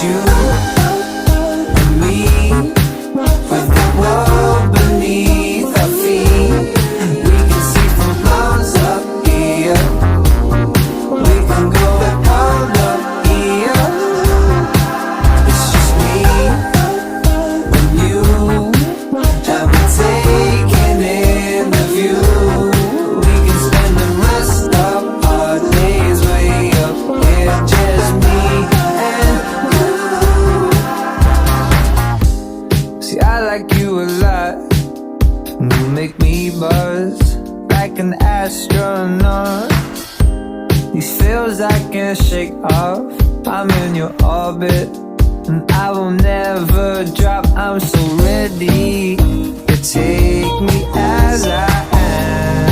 you and me, with the world beneath our feet. We can see from miles up here. We can go all up here. It's just me and you, and we're taking in the view. We can spend the rest of our days way up here, just me and you. See, I like you a lot, and you make me buzz like an astronaut. These feels I can't shake off. I'm in your orbit, and I will never drop. I'm so ready to take me as I am.